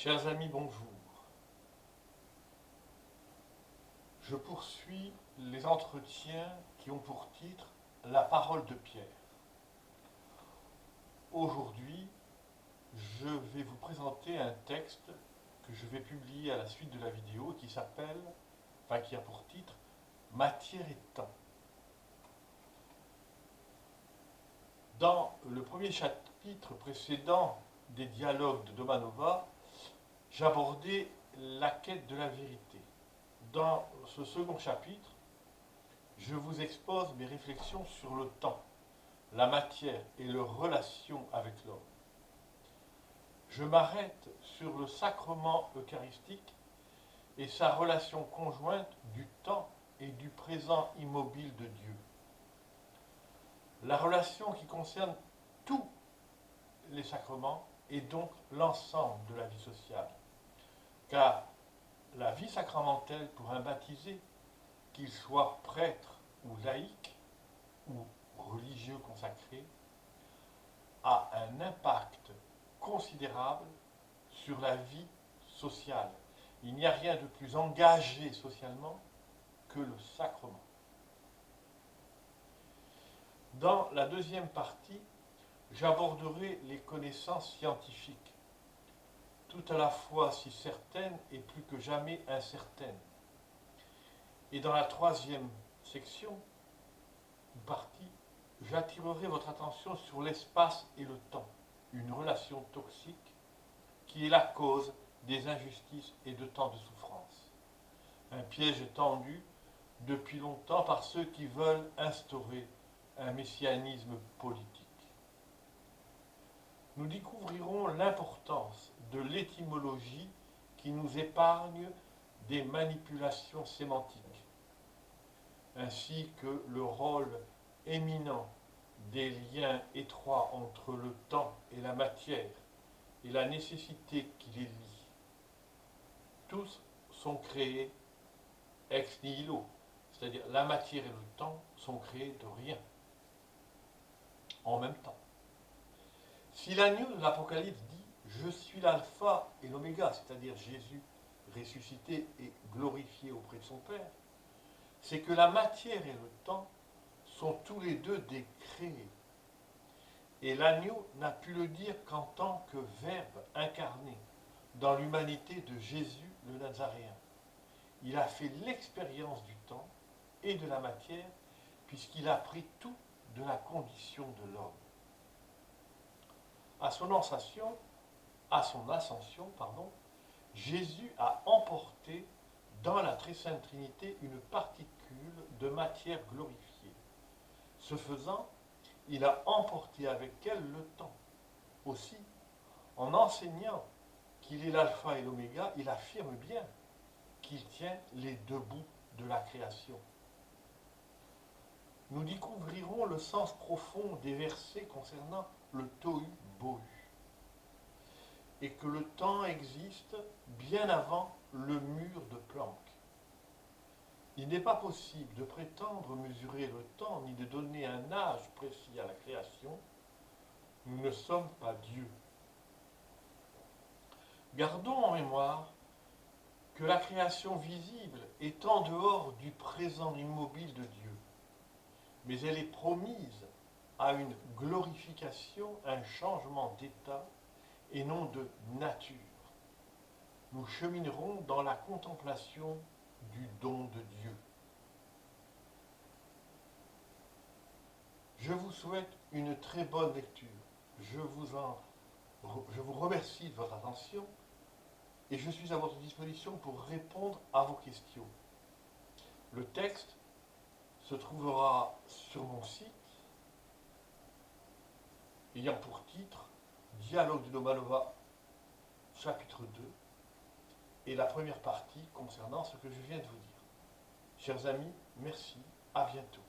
Chers amis, bonjour. Je poursuis les entretiens qui ont pour titre La parole de Pierre. Aujourd'hui, je vais vous présenter un texte que je vais publier à la suite de la vidéo qui qui a pour titre Matière et temps. Dans le premier chapitre précédent des dialogues de Domanova, j'abordais la quête de la vérité. Dans ce second chapitre, je vous expose mes réflexions sur le temps, la matière et leurs relations avec l'homme. Je m'arrête sur le sacrement eucharistique et sa relation conjointe du temps et du présent immobile de Dieu. La relation qui concerne tous les sacrements et donc l'ensemble de la vie sociale. Car la vie sacramentelle pour un baptisé, qu'il soit prêtre ou laïque ou religieux consacré, a un impact considérable sur la vie sociale. Il n'y a rien de plus engagé socialement que le sacrement. Dans la deuxième partie, j'aborderai les connaissances scientifiques, tout à la fois si certaines et plus que jamais incertaines. Et dans la troisième section, partie, j'attirerai votre attention sur l'espace et le temps, une relation toxique qui est la cause des injustices et de tant de souffrances. Un piège tendu depuis longtemps par ceux qui veulent instaurer un messianisme politique. Nous découvrirons l'importance de l'étymologie qui nous épargne des manipulations sémantiques, ainsi que le rôle éminent des liens étroits entre le temps et la matière et la nécessité qui les lie. Tous sont créés ex nihilo, c'est-à-dire la matière et le temps sont créés de rien, en même temps. Si l'agneau de l'Apocalypse dit « Je suis l'alpha et l'oméga », c'est-à-dire Jésus ressuscité et glorifié auprès de son Père, c'est que la matière et le temps sont tous les deux des créés. Et l'agneau n'a pu le dire qu'en tant que verbe incarné dans l'humanité de Jésus le Nazaréen. Il a fait l'expérience du temps et de la matière puisqu'il a pris tout de la condition de l'homme. À son ascension, Jésus a emporté dans la Très Sainte Trinité une particule de matière glorifiée. Ce faisant, il a emporté avec elle le temps. Aussi, en enseignant qu'il est l'alpha et l'oméga, il affirme bien qu'il tient les deux bouts de la création. Nous découvrirons le sens profond des versets concernant le tohu bohu, et que le temps existe bien avant le mur de Planck. Il n'est pas possible de prétendre mesurer le temps ni de donner un âge précis à la création. Nous ne sommes pas Dieu. Gardons en mémoire que la création visible est en dehors du présent immobile de Dieu, mais elle est promise à une glorification, un changement d'état et non de nature. Nous cheminerons dans la contemplation du don de Dieu. Je vous souhaite une très bonne lecture. Je vous remercie de votre attention et je suis à votre disposition pour répondre à vos questions. Le texte se trouvera sur mon site, ayant pour titre Dialogue de Domanova, chapitre 2, et la première partie concernant ce que je viens de vous dire. Chers amis, merci, à bientôt.